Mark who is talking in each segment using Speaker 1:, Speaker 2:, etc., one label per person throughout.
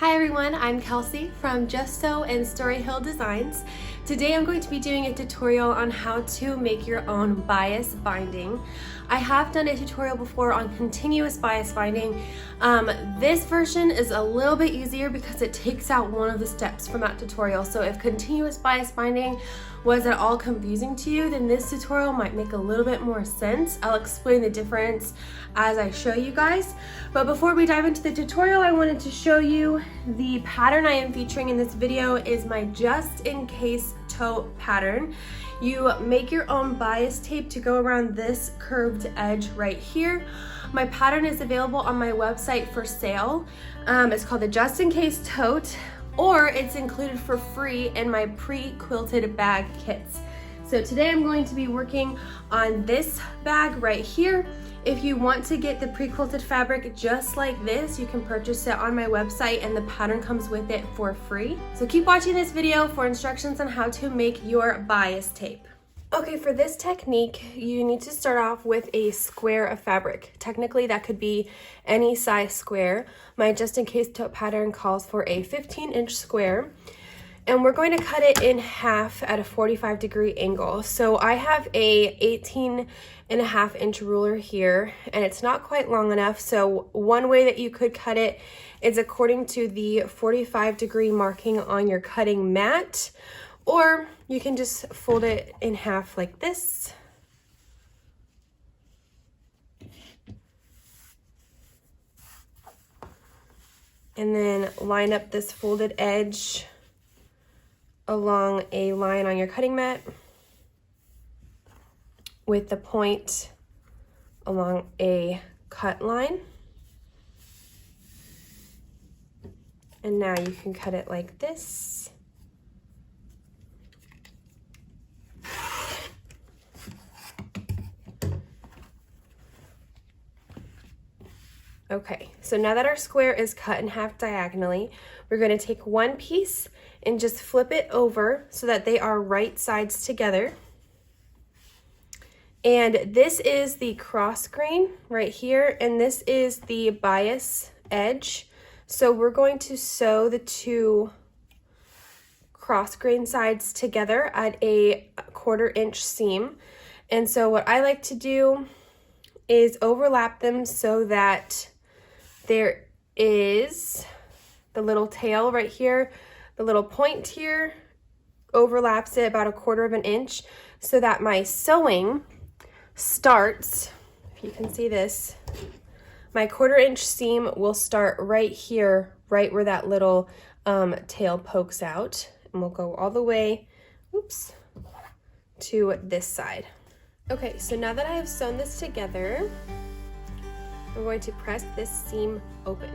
Speaker 1: Hi everyone, I'm Kelsey from Just Sew and Story Hill Designs. Today I'm going to be doing a tutorial on how to make your own bias binding. I have done a tutorial before on continuous bias binding. This version is a little bit easier because it takes out one of the steps from that tutorial. So if continuous bias binding was at all confusing to you, then this tutorial might make a little bit more sense. I'll explain the difference as I show you guys. But before we dive into the tutorial, I wanted to show you the pattern I am featuring in this video is my Just in Case Tote pattern. You make your own bias tape to go around this curved edge right here. My pattern is available on my website for sale. It's called the Just in Case Tote, or it's included for free in my pre-quilted bag kits. So today I'm going to be working on this bag right here. If you want to get the pre-quilted fabric just like this, you can purchase it on my website and the pattern comes with it for free. So keep watching this video for instructions on how to make your bias tape. Okay, for this technique, you need to start off with a square of fabric. Technically, that could be any size square. My Just in Case Tote pattern calls for a 15-inch square. And we're going to cut it in half at a 45-degree angle. So I have a 18.5-inch ruler here, and it's not quite long enough. So one way that you could cut it is according to the 45-degree marking on your cutting mat, or you can just fold it in half like this. And then line up this folded edge along a line on your cutting mat with the point along a cut line. And now you can cut it like this. Okay, so now that our square is cut in half diagonally, we're going to take one piece and just flip it over so that they are right sides together. And this is the cross grain right here, and this is the bias edge. So we're going to sew the two cross grain sides together at a 1/4-inch seam. And so what I like to do is overlap them so that there is the little tail right here, the little point here overlaps it about a 1/4 inch so that my sewing starts, if you can see this, my 1/4-inch seam will start right here, right where that little tail pokes out, and we'll go all the way, oops, to this side. Okay, so now that I have sewn this together, I'm going to press this seam open.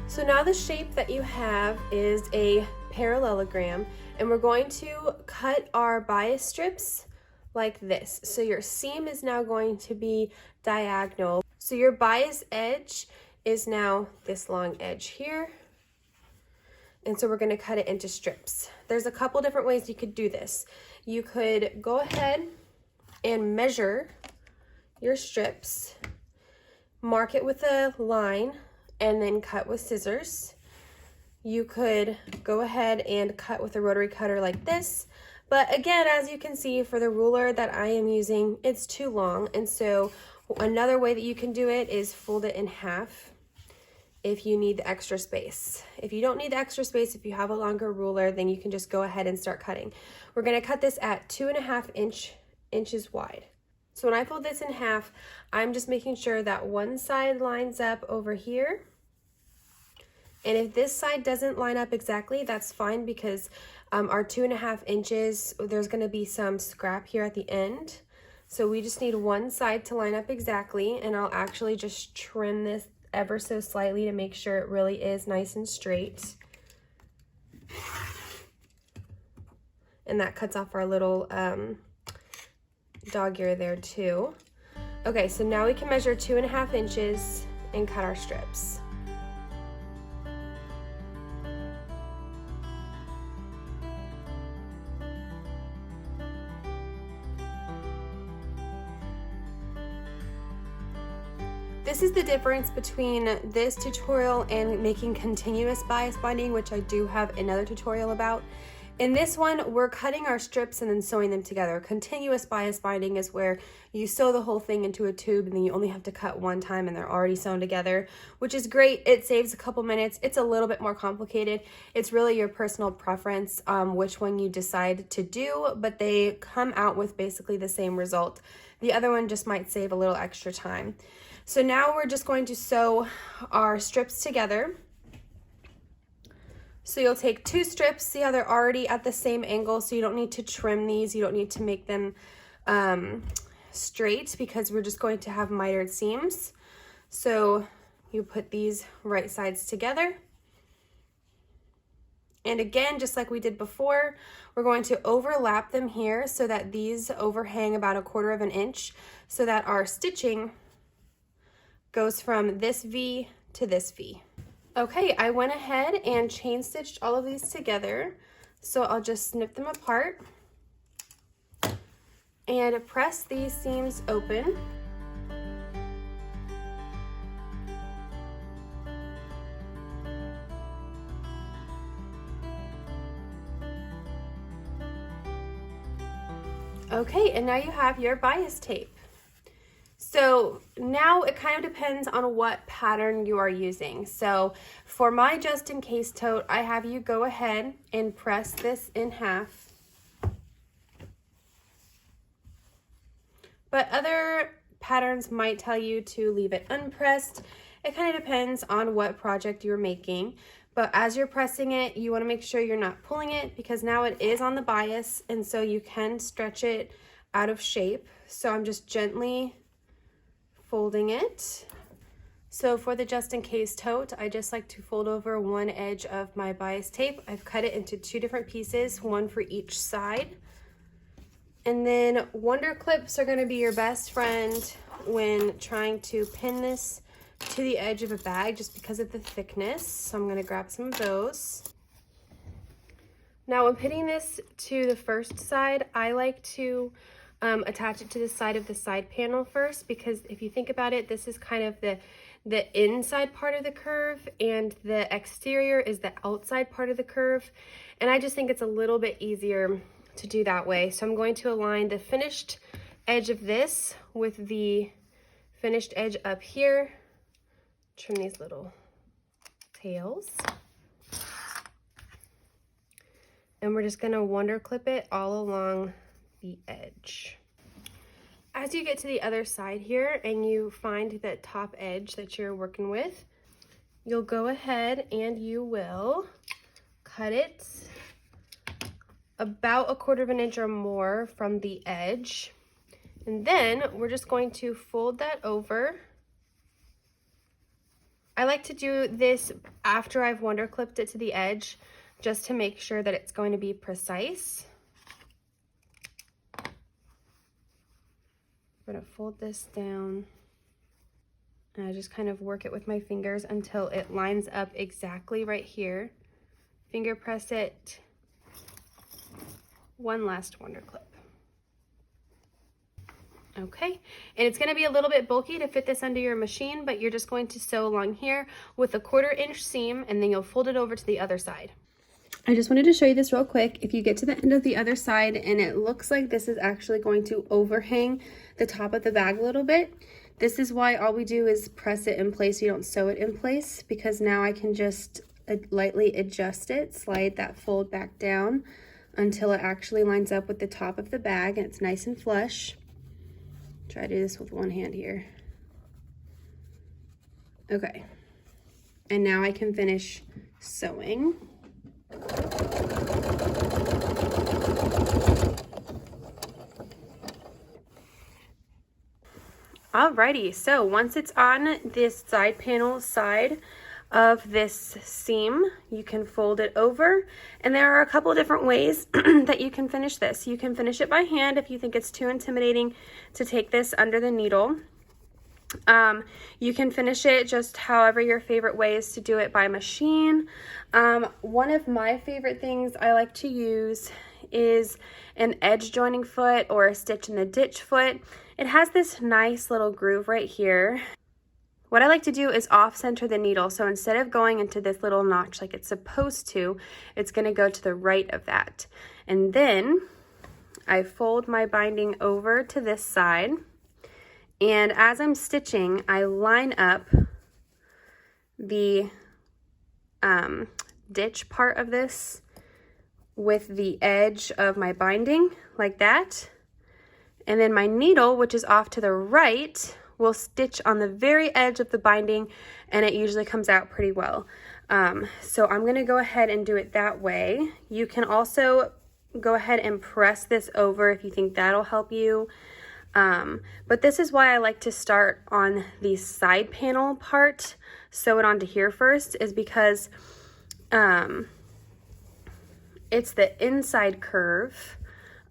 Speaker 1: So now the shape that you have is a parallelogram, and we're going to cut our bias strips like this. So your seam is now going to be diagonal. So your bias edge is now this long edge here. And so we're going to cut it into strips. There's a couple different ways you could do this. You could go ahead and measure your strips, mark it with a line, and then cut with scissors. You could go ahead and cut with a rotary cutter like this. But again, as you can see, for the ruler that I am using, it's too long. And so another way that you can do it is fold it in half if you need the extra space. If you don't need the extra space, if you have a longer ruler, then you can just go ahead and start cutting. We're gonna cut this at 2.5 inches wide. So when I fold this in half, I'm just making sure that one side lines up over here. And if this side doesn't line up exactly, that's fine, because our 2.5 inches, there's gonna be some scrap here at the end. So we just need one side to line up exactly, and I'll actually just trim this ever so slightly to make sure it really is nice and straight. And that cuts off our little dog ear there too. Okay, so now we can measure 2.5 inches and cut our strips. This is the difference between this tutorial and making continuous bias binding, which I do have another tutorial about. In this one, we're cutting our strips and then sewing them together. Continuous bias binding is where you sew the whole thing into a tube and then you only have to cut one time and they're already sewn together, which is great. It saves a couple minutes. It's a little bit more complicated. It's really your personal preference which one you decide to do, but they come out with basically the same result. The other one just might save a little extra time. So now we're just going to sew our strips together. So you'll take 2 strips, see how they're already at the same angle, so you don't need to trim these, you don't need to make them straight because we're just going to have mitered seams. So you put these right sides together. And again, just like we did before, we're going to overlap them here so that these overhang about 1/4 inch so that our stitching goes from this V to this V. Okay, I went ahead and chain stitched all of these together. So I'll just snip them apart and press these seams open. Okay, and now you have your bias tape. So now it kind of depends on what pattern you are using. So for my just in case tote, I have you go ahead and press this in half. But other patterns might tell you to leave it unpressed. It kind of depends on what project you're making. But as you're pressing it, you want to make sure you're not pulling it because now it is on the bias and so you can stretch it out of shape. So I'm just gently folding it. So for the just in case tote, I just like to fold over one edge of my bias tape. I've cut it into 2 different pieces, one for each side. And then wonder clips are going to be your best friend when trying to pin this to the edge of a bag just because of the thickness. So I'm going to grab some of those. Now when pinning this to the first side, I like to attach it to the side of the side panel first because if you think about it, this is kind of the inside part of the curve and the exterior is the outside part of the curve. And I just think it's a little bit easier to do that way. So I'm going to align the finished edge of this with the finished edge up here. Trim these little tails. And we're just gonna wonder clip it all along the edge. As you get to the other side here and you find that top edge that you're working with, you'll go ahead and you will cut it about 1/4 inch or more from the edge. And then we're just going to fold that over. I like to do this after I've wonder clipped it to the edge just to make sure that it's going to be precise. I'm going to fold this down and I just kind of work it with my fingers until it lines up exactly right here. Finger press it. One last wonder clip. Okay, and it's going to be a little bit bulky to fit this under your machine, but you're just going to sew along here with a 1/4 inch seam and then you'll fold it over to the other side. I just wanted to show you this real quick. If you get to the end of the other side and it looks like this is actually going to overhang the top of the bag a little bit, this is why all we do is press it in place. You don't sew it in place because now I can just lightly adjust it, slide that fold back down until it actually lines up with the top of the bag and it's nice and flush. Try to do this with one hand here. Okay, and now I can finish sewing. Alrighty, so once it's on this side panel side of this seam, you can fold it over, and there are a couple of different ways that you can finish this. You can finish it by hand if you think it's too intimidating to take this under the needle. You can finish it just however your favorite way is to do it by machine. One of my favorite things I like to use is an edge joining foot or a stitch in the ditch foot. It has this nice little groove right here what I like to do is off-center the needle. So instead of going into this little notch like it's supposed to, it's gonna go to the right of that. And then I fold my binding over to this side. And as I'm stitching, I line up the ditch part of this with the edge of my binding, like that. And then my needle, which is off to the right, will stitch on the very edge of the binding, and it usually comes out pretty well. So I'm gonna go ahead and do it that way. You can also go ahead and press this over if you think that'll help you. But this is why I like to start on the side panel part, sew it onto here first, is because it's the inside curve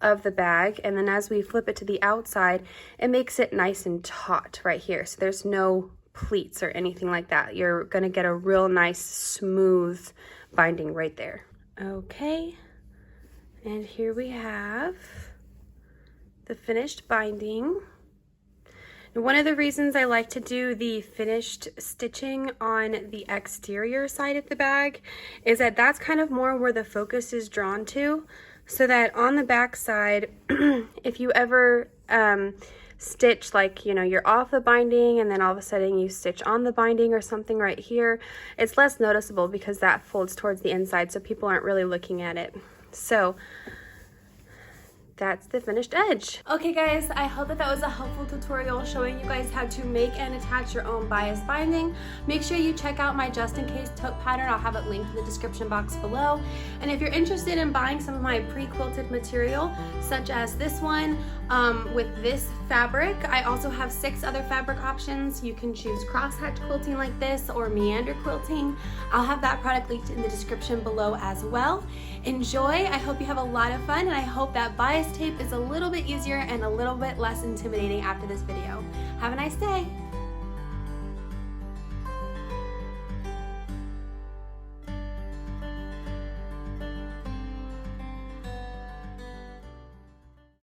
Speaker 1: of the bag, and then as we flip it to the outside, it makes it nice and taut right here. So there's no pleats or anything like that. You're gonna get a real nice smooth binding right there. Okay, and here we have the finished binding. And one of the reasons I like to do the finished stitching on the exterior side of the bag is that that's kind of more where the focus is drawn to, so that on the back side, if you ever stitch, like, you know, you're off the binding and then all of a sudden you stitch on the binding or something right here, it's less noticeable because that folds towards the inside, so people aren't really looking at it. So that's the finished edge. Okay guys, I hope that was a helpful tutorial showing you guys how to make and attach your own bias binding. Make sure you check out my just in case tote pattern. I'll have it linked in the description box below. And if you're interested in buying some of my pre-quilted material, such as this one with this fabric, I also have 6 other fabric options. You can choose crosshatch quilting like this or meander quilting. I'll have that product linked in the description below as well. Enjoy. I hope you have a lot of fun, and I hope that bias tape is a little bit easier and a little bit less intimidating after this video. Have a nice day.